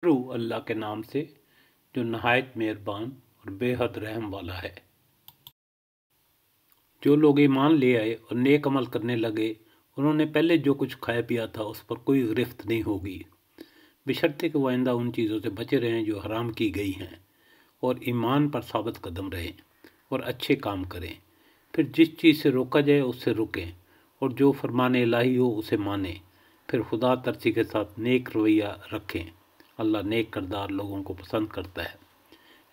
شروع اللہ کے نام سے جو نہایت مہربان اور بے حد رحم والا ہے۔ جو لوگ ایمان لے آئے اور نیک عمل کرنے لگے انہوں نے پہلے جو کچھ کھایا پیا تھا اس پر کوئی گرفت نہیں ہوگی، بشرطے کہ وہ آئندہ ان چیزوں سے بچے رہیں جو حرام کی گئی ہیں، اور ایمان پر ثابت قدم رہیں اور اچھے کام کریں۔ پھر جس چیز سے روکا جائے اس سے رکیں، اور جو فرمان الہی ہو اسے مانیں۔ پھر خدا ترسی کے ساتھ نیک رویہ رکھیں، اللہ نیک کردار لوگوں کو پسند کرتا ہے۔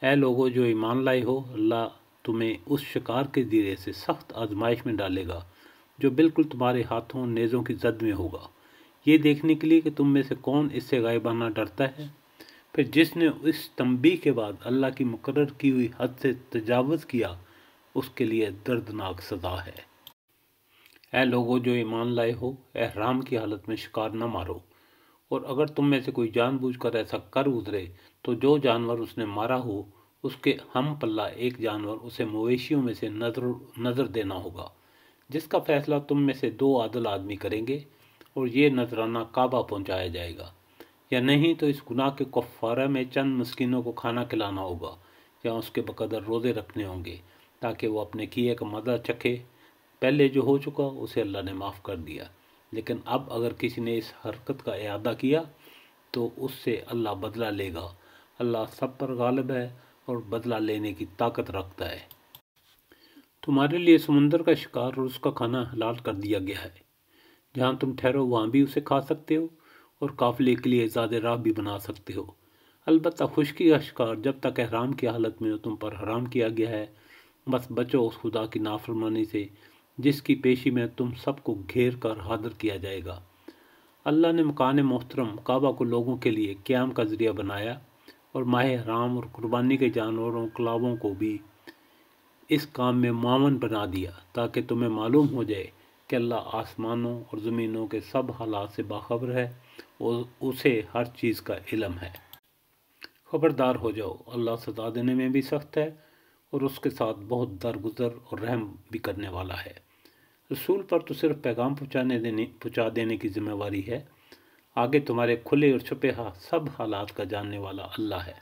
اے لوگو جو ایمان لائے ہو، اللہ تمہیں اس شکار کے زیرے سے سخت آزمائش میں ڈالے گا جو بالکل تمہارے ہاتھوں نیزوں کی زد میں ہوگا، یہ دیکھنے کے لیے کہ تم میں سے کون اس سے غائبانہ ڈرتا ہے۔ پھر جس نے اس تنبیہ کے بعد اللہ کی مقرر کی ہوئی حد سے تجاوز کیا اس کے لیے دردناک سزا ہے۔ اے لوگو جو ایمان لائے ہو، احرام کی حالت میں شکار نہ مارو، اور اگر تم میں سے کوئی جان بوجھ کر ایسا کر گزرے تو جو جانور اس نے مارا ہو اس کے ہم پلہ ایک جانور اسے مویشیوں میں سے نظر دینا ہوگا، جس کا فیصلہ تم میں سے 2 عادل آدمی کریں گے، اور یہ نذرانہ کعبہ پہنچایا جائے گا، یا نہیں تو اس گناہ کے کفارہ میں چند مسکینوں کو کھانا کھلانا ہوگا، یا اس کے بقدر روزے رکھنے ہوں گے تاکہ وہ اپنے کیے کا مزہ چکھے۔ پہلے جو ہو چکا اسے اللہ نے معاف کر دیا، لیکن اب اگر کسی نے اس حرکت کا اعادہ کیا تو اس سے اللہ بدلہ لے گا۔ اللہ سب پر غالب ہے اور بدلہ لینے کی طاقت رکھتا ہے۔ تمہارے لیے سمندر کا شکار اور اس کا کھانا حلال کر دیا گیا ہے، جہاں تم ٹھہرو وہاں بھی اسے کھا سکتے ہو اور قافلے کے لیے زیادہ راہ بھی بنا سکتے ہو۔ البتہ خشکی کا شکار جب تک احرام کی حالت میں ہو تم پر حرام کیا گیا ہے، بس بچو اس خدا کی نافرمانی سے جس کی پیشی میں تم سب کو گھیر کر حاضر کیا جائے گا۔ اللہ نے مکان محترم کعبہ کو لوگوں کے لیے قیام کا ذریعہ بنایا، اور ماہ حرام اور قربانی کے جانوروں کلاووں کو بھی اس کام میں معاون بنا دیا تاکہ تمہیں معلوم ہو جائے کہ اللہ آسمانوں اور زمینوں کے سب حالات سے باخبر ہے اور اسے ہر چیز کا علم ہے۔ خبردار ہو جاؤ، اللہ سزا دینے میں بھی سخت ہے اور اس کے ساتھ بہت درگزر اور رحم بھی کرنے والا ہے۔ رسول پر تو صرف پیغام پہنچا دینے کی ذمہ واری ہے، آگے تمہارے کھلے اور چھپے سب حالات کا جاننے والا اللہ ہے۔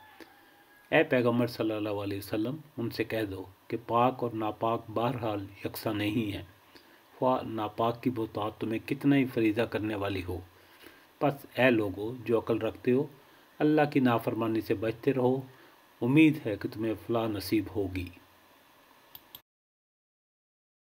اے پیغمبر صلی اللہ علیہ وسلم، ان سے کہہ دو کہ پاک اور ناپاک بہرحال یکساں نہیں ہیں، خواہ ناپاک کی بہتات تمہیں کتنا ہی فریضہ کرنے والی ہو۔ پس اے لوگو جو عقل رکھتے ہو، اللہ کی نافرمانی سے بچتے رہو، امید ہے کہ تمہیں فلاح نصیب ہوگی۔